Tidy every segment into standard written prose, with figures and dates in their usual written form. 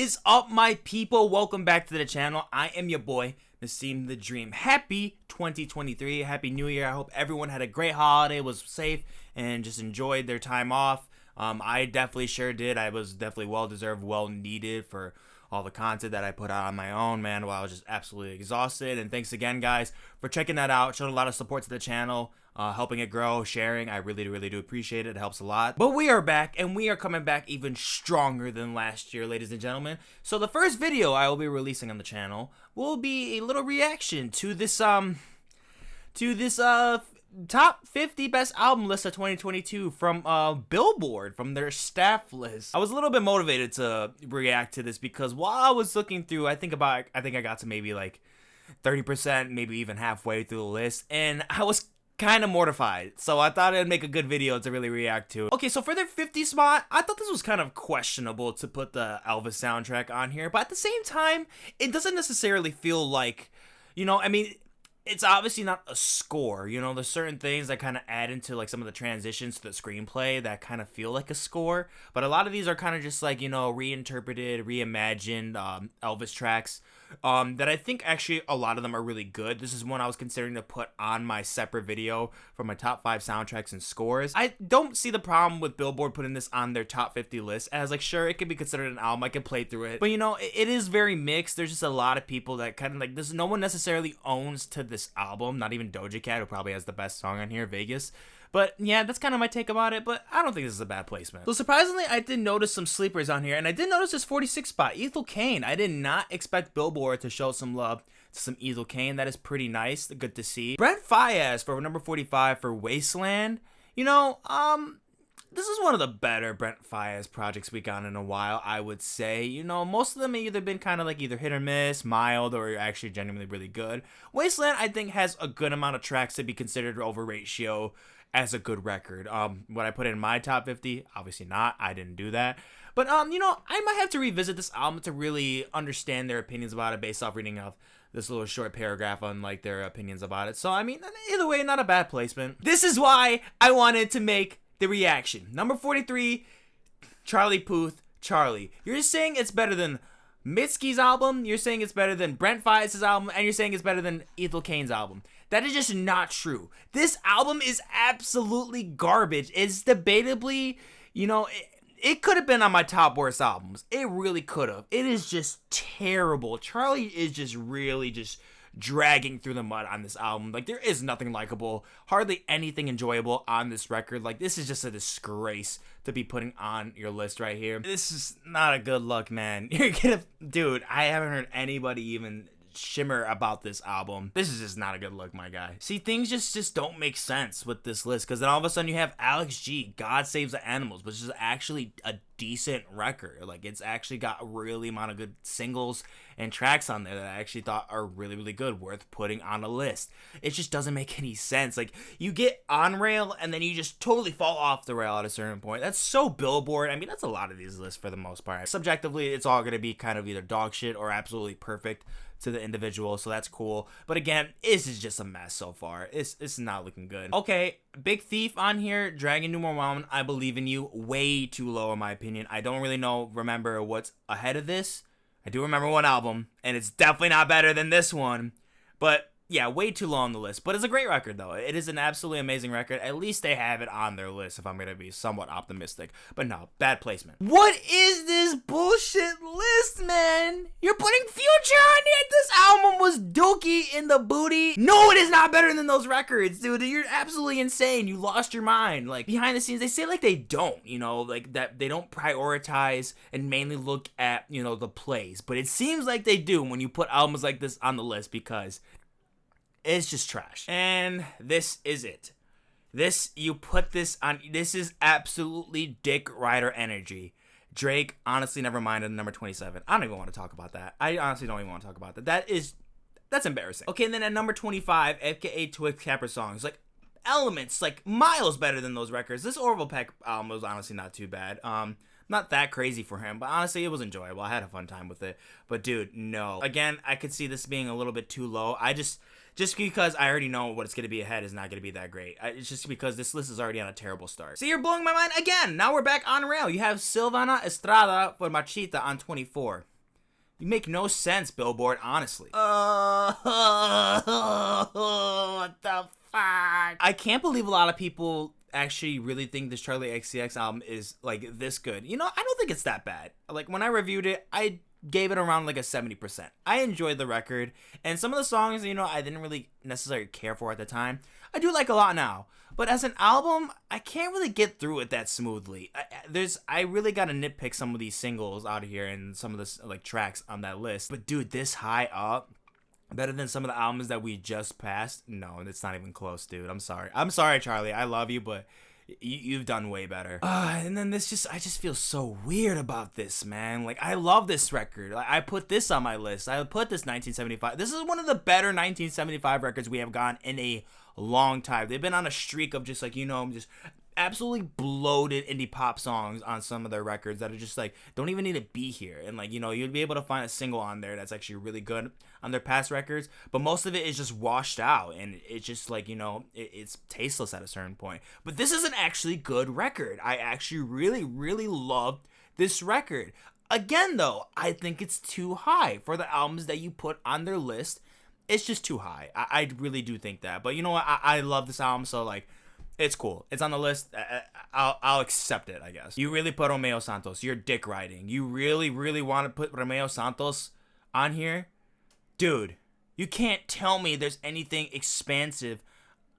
is up, my people? Welcome back to the channel. I am your boy, Nassim the Dream. Happy 2023. Happy New Year. I hope everyone had a great holiday, was safe, and just enjoyed their time off. I definitely sure did. I was definitely well-deserved, well-needed for all the content that I put out on my own, man, while I was just absolutely exhausted. And thanks again, guys, for checking that out. Showed a lot of support to the channel, helping it grow, sharing. I really do appreciate it. It helps a lot. But we are back, and we are coming back even stronger than last year, ladies and gentlemen. So the first video I will be releasing on the channel will be a little reaction to this top 50 best album list of 2022 from Billboard, from their staff list. I was a little bit motivated to react to this because while I was looking through, I think I got to maybe like 30%, maybe even halfway through the list, and I was kind of mortified. So I thought it'd make a good video to really react to. Okay, so for their 50 spot, I thought this was kind of questionable to put the Elvis soundtrack on here, but at the same time, it doesn't necessarily feel like, you know, I mean, it's obviously not a score, you know, there's certain things that kind of add into like some of the transitions to the screenplay that kind of feel like a score, but a lot of these are kind of just like, you know, reinterpreted, reimagined Elvis tracks that I think actually a lot of them are really good. This is one I was considering to put on my separate video for my top 5 soundtracks and scores. I don't see the problem with Billboard putting this on their top 50 list, as like, sure, it could be considered an album, I could play through it, but you know, it is very mixed. There's just a lot of people that kind of like this, no one necessarily owns to this album, not even Doja Cat, who probably has the best song on here, Vegas. But yeah, that's kind of my take about it, but I don't think this is a bad placement. So surprisingly, I did notice some sleepers on here, and I did notice this 46 spot, Ethel Cain. I did not expect Billboard to show some love to some Ethel Cain. That is pretty nice, good to see. Brent Faiyaz for number 45 for Wasteland. You know, this is one of the better Brent Faiyaz projects we got in a while, I would say. You know, most of them have either been kind of like either hit or miss, mild, or actually genuinely really good. Wasteland, I think, has a good amount of tracks to be considered over ratio as a good record. Would I put it in my top 50? Obviously not. I didn't do that. But, you know, I might have to revisit this album to really understand their opinions about it based off reading of this little short paragraph on, like, their opinions about it. So, I mean, either way, not a bad placement. This is why I wanted to make the reaction. Number 43, Charlie Puth, Charlie. You're saying it's better than Mitski's album, you're saying it's better than Brent Faiyaz's album, and you're saying it's better than Ethel Cain's album. That is just not true. This album is absolutely garbage. It's debatably, you know, it could have been on my top worst albums. It really could have. It is just terrible. Charlie is just really just dragging through the mud on this album. Like, there is nothing likable, hardly anything enjoyable on this record. Like, this is just a disgrace to be putting on your list right here. This is not a good look, man. You're gonna, dude, I haven't heard anybody even shimmer about this album. This is just not a good look, my guy. See, things just don't make sense with this list, because then all of a sudden you have Alex G, God Saves the Animals, which is actually a decent record. Like, it's actually got a really amount of good singles and tracks on there that I actually thought are really good, worth putting on a list. It just doesn't make any sense. Like, you get on rail and then you just totally fall off the rail at a certain point. That's so Billboard. I mean, that's a lot of these lists for the most part. Subjectively, it's all going to be kind of either dog shit or absolutely perfect to the individual, so that's cool. But again, this is just a mess so far. It's not looking good. Okay, Big Thief on here, Dragon Numero One, I Believe in You, way too low in my opinion. I don't really remember what's ahead of this. I do remember one album, and it's definitely not better than this one. But yeah, way too low on the list. But it's a great record, though. It is an absolutely amazing record. At least they have it on their list, if I'm going to be somewhat optimistic. But no, bad placement. What is this bullshit list, man? You're putting Future on here? This album was dookie in the booty. No, it is not better than those records, dude. You're absolutely insane. You lost your mind. Like, behind the scenes, they say like they don't, you know, like that they don't prioritize and mainly look at, you know, the plays. But it seems like they do when you put albums like this on the list, because it's just trash. And this is it. You put this on, this is absolutely Dick Rider energy. Drake, honestly, never mind, at number 27. I don't even want to talk about that. I honestly don't even want to talk about that. That's embarrassing. Okay, and then at number 25, FKA Twixt Capper songs. Like, Elements, like, miles better than those records. This Orville Peck album was honestly not too bad. Not that crazy for him, but honestly, it was enjoyable. I had a fun time with it. But dude, no. Again, I could see this being a little bit too low. I just Just because I already know what it's going to be ahead is not going to be that great. It's just because this list is already on a terrible start. So you're blowing my mind again. Now we're back on rail. You have Silvana Estrada for Machita on 24. You make no sense, Billboard, honestly. What the fuck? I can't believe a lot of people actually really think this Charlie XCX album is like this good. You know, I don't think it's that bad. Like when I reviewed it, I gave it around like a 70%. I enjoyed the record, and some of the songs, you know, I didn't really necessarily care for at the time. I do like a lot now, but as an album, I can't really get through it that smoothly. I really gotta nitpick some of these singles out of here and some of the like tracks on that list. But dude, this high up, better than some of the albums that we just passed? No, it's not even close, dude. I'm sorry, Charlie. I love you, but you've done way better. And then I just feel so weird about this, man. Like, I love this record. I put this on my list. I put this 1975. This is one of the better 1975 records we have gotten in a long time. They've been on a streak of just like, you know, just absolutely bloated indie pop songs on some of their records that are just like, don't even need to be here. And like, you know, you'd be able to find a single on there that's actually really good on their past records, but most of it is just washed out, and it's just like, you know, it's tasteless at a certain point. But this is an actually good record. I actually really loved this record. Again though, I think it's too high for the albums that you put on their list. It's just too high. I really do think that. But you know what, I love this album, so like, it's cool. It's on the list. I'll accept it, I guess. You really put Romeo Santos. You're dick riding. You really want to put Romeo Santos on here? Dude, you can't tell me there's anything expansive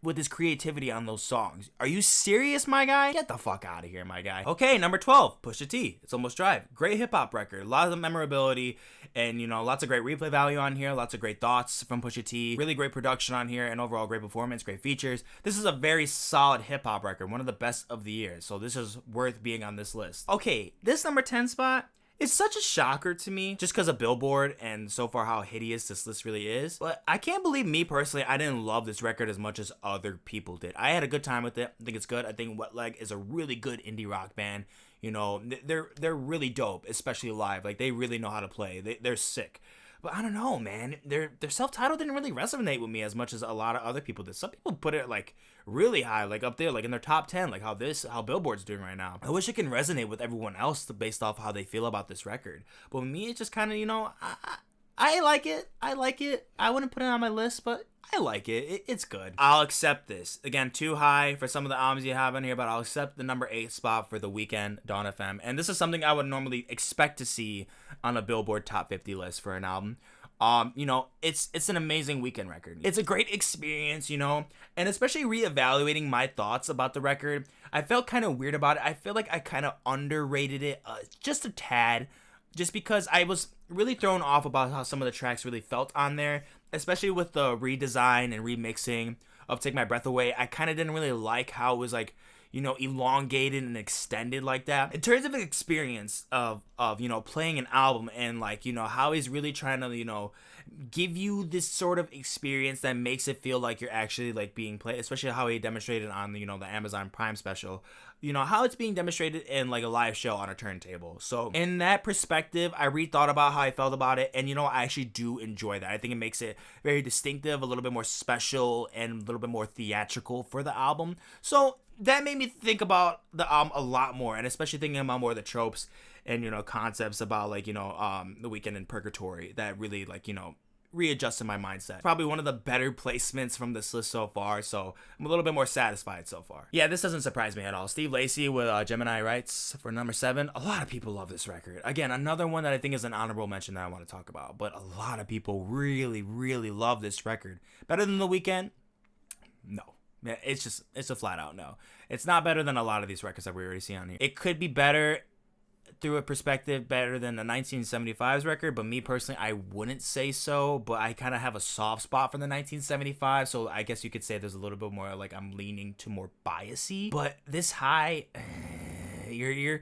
with his creativity on those songs. Are you serious, my guy? Get the fuck out of here, my guy. Okay, number 12, Pusha T. It's Almost Drive. Great hip-hop record. A lot of memorability and, you know, lots of great replay value on here. Lots of great thoughts from Pusha T. Really great production on here and overall great performance, great features. This is a very solid hip-hop record. One of the best of the year. So this is worth being on this list. Okay, this number 10 spot, it's such a shocker to me just because of Billboard and so far how hideous this list really is. But I can't believe me personally, I didn't love this record as much as other people did. I had a good time with it. I think it's good. I think Wet Leg is a really good indie rock band. You know, they're really dope, especially live. Like, they really know how to play. They're sick. But I don't know, man. Their self-titled didn't really resonate with me as much as a lot of other people did. Some people put it like really high, like up there, like in their top 10, like how Billboard's doing right now. I wish it can resonate with everyone else based off how they feel about this record. But with me, it's just kind of, you know, I like it. I like it. I wouldn't put it on my list, but I like it. It's good. I'll accept this. Again, too high for some of the albums you have on here, but I'll accept the number 8 spot for The Weeknd, Dawn FM. And this is something I would normally expect to see on a Billboard Top 50 list for an album. You know, it's an amazing Weeknd record. It's a great experience, you know, and especially reevaluating my thoughts about the record, I felt kind of weird about it. I feel like I kind of underrated it just a tad, just because I was really thrown off about how some of the tracks really felt on there, especially with the redesign and remixing of Take My Breath Away. I kind of didn't really like how it was like, you know, elongated and extended like that. In terms of an experience of you know, playing an album and like, you know, how he's really trying to, you know, give you this sort of experience that makes it feel like you're actually like being played, especially how he demonstrated on, you know, the Amazon Prime special, you know, how it's being demonstrated in like a live show on a turntable. So in that perspective, I rethought about how I felt about it, and you know, I actually do enjoy that. I think it makes it very distinctive, a little bit more special, and a little bit more theatrical for the album. So that made me think about the album a lot more, and especially thinking about more of the tropes and, you know, concepts about like, you know, The Weeknd and Purgatory that really like, you know, readjusted my mindset. Probably one of the better placements from this list so far, so I'm a little bit more satisfied so far. Yeah, this doesn't surprise me at all. Steve Lacy with Gemini Rights for number 7. A lot of people love this record. Again, another one that I think is an honorable mention that I want to talk about, but a lot of people really love this record. Better than The Weeknd? No. It's a flat out no. It's not better than a lot of these records that we already see on here. It could be better through a perspective, better than the 1975's record, but me personally, I wouldn't say so. But I kind of have a soft spot for the 1975, so I guess you could say there's a little bit more like I'm leaning to more biasy. But this high, you're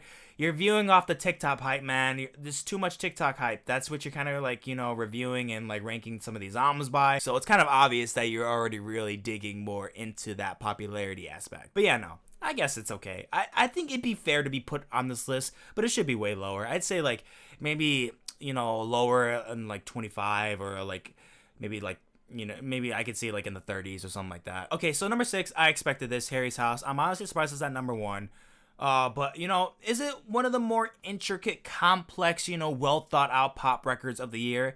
viewing off the TikTok hype, man. There's too much TikTok hype. That's what you're kind of like, you know, reviewing and like ranking some of these albums by. So it's kind of obvious that you're already really digging more into that popularity aspect. But yeah, no, I guess it's okay. I think it'd be fair to be put on this list, but it should be way lower. I'd say like maybe, you know, lower in like 25 or like maybe like you know, maybe I could see like in the 30s or something like that. Okay, so number 6, I expected this, Harry's House. I'm honestly surprised it's at number 1. But you know, is it one of the more intricate, complex, you know, well thought out pop records of the year?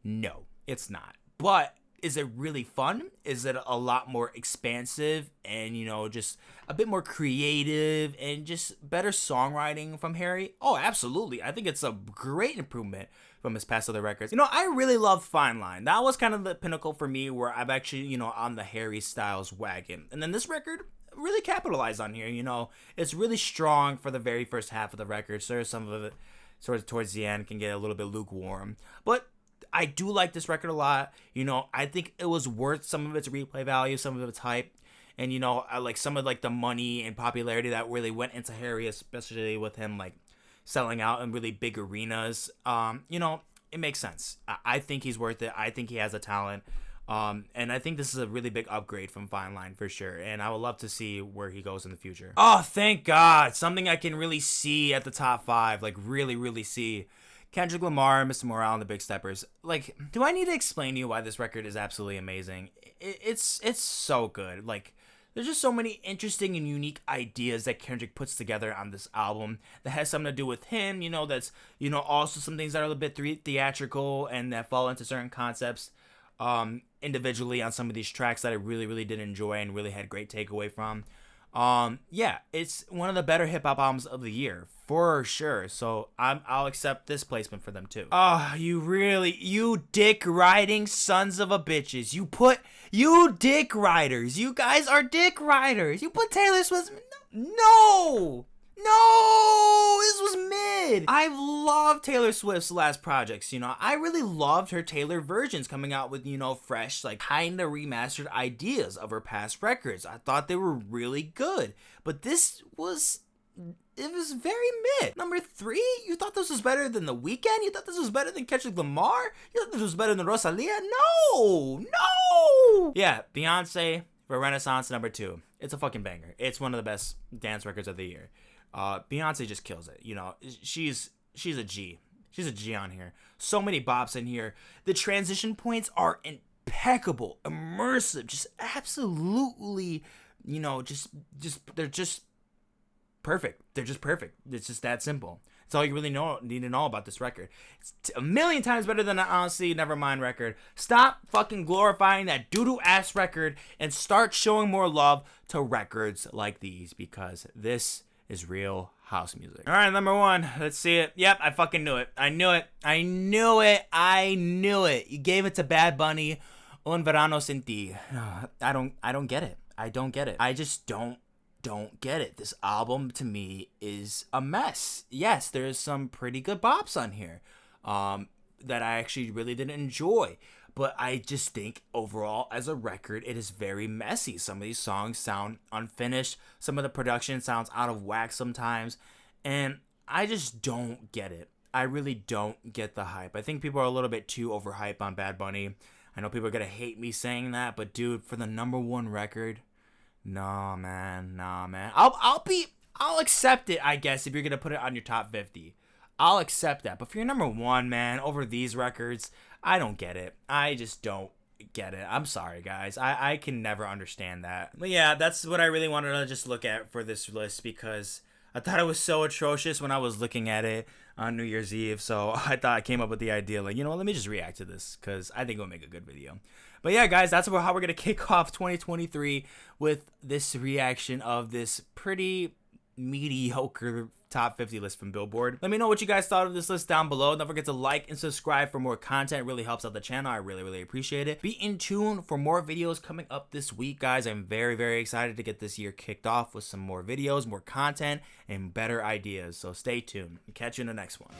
No, it's not. But is it really fun? Is it a lot more expansive and, you know, just a bit more creative and just better songwriting from Harry? Oh, absolutely. I think it's a great improvement from his past other records. You know, I really loved Fine Line. That was kind of the pinnacle for me where I'm actually, you know, on the Harry Styles wagon. And then this record really capitalized on here, you know. It's really strong for the very first half of the record. So some of it sort of towards the end can get a little bit lukewarm. But I do like this record a lot. You know, I think it was worth some of its replay value, some of its hype. And, you know, I like some of like the money and popularity that really went into Harry, especially with him like selling out in really big arenas. You know, it makes sense. I think he's worth it. I think he has a talent. And I think this is a really big upgrade from Fine Line for sure. And I would love to see where he goes in the future. Oh, thank God. Something I can really see at the top 5, like really, really see. Kendrick Lamar, Mr. Morale, and the Big Steppers. Like, do I need to explain to you why this record is absolutely amazing? It's so good. Like, there's just so many interesting and unique ideas that Kendrick puts together on this album that has something to do with him, you know, that's, you know, also some things that are a little bit theatrical and that fall into certain concepts individually on some of these tracks that I really, really did enjoy and really had great takeaway from. Yeah, it's one of the better hip-hop albums of the year, for sure. So I'll accept this placement for them too. Oh, you dick riding sons of a bitches. You dick riders. You guys are dick riders. You put Taylor Swift. No, this was mid. I love Taylor Swift's last projects, you know. I really loved her Taylor versions coming out with, you know, fresh, like, kinda remastered ideas of her past records. I thought they were really good. But it was very mid. Number 3, you thought this was better than The Weeknd? You thought this was better than Kendrick Lamar? You thought this was better than Rosalia? No! Yeah, Beyonce for Renaissance, number 2. It's a fucking banger. It's one of the best dance records of the year. Beyonce just kills it. You know, she's a G. She's a G on here. So many bops in here. The transition points are impeccable, immersive, just absolutely, you know, they're just perfect. They're just perfect. It's just that simple. That's all you really need to know about this record. It's a million times better than an Honestly Nevermind record. Stop fucking glorifying that doo-doo ass record and start showing more love to records like these, because this is real house music. All right, number 1. Let's see it. Yep, I fucking knew it. I knew it. You gave it to Bad Bunny. Un verano sin ti. I don't get it. I just don't get it. This album to me is a mess. Yes, there's some pretty good bops on here that I actually really didn't enjoy. But I just think overall as a record, it is very messy. Some of these songs sound unfinished. Some of the production sounds out of whack sometimes. And I just don't get it. I really don't get the hype. I think people are a little bit too overhyped on Bad Bunny. I know people are going to hate me saying that. But dude, for the number 1 record, nah, man. I'll accept it, I guess, if you're going to put it on your top 50. I'll accept that. But for your number 1, man, over these records, I don't get it. I just don't get it. I'm sorry, guys. I can never understand that. But yeah, that's what I really wanted to just look at for this list, because I thought it was so atrocious when I was looking at it on New Year's Eve. So I thought I came up with the idea, like, you know what, let me just react to this, because I think it'll make a good video. But yeah, guys, that's how we're going to kick off 2023 with this reaction of this pretty mediocre top 50 list from Billboard. Let me know what you guys thought of this list down below. Don't forget to like and subscribe for more content. It really helps out the channel. I really appreciate it. Be in tune for more videos coming up this week, guys. I'm very excited to get this year kicked off with some more videos, more content, and better ideas. So stay tuned. Catch you in the next one.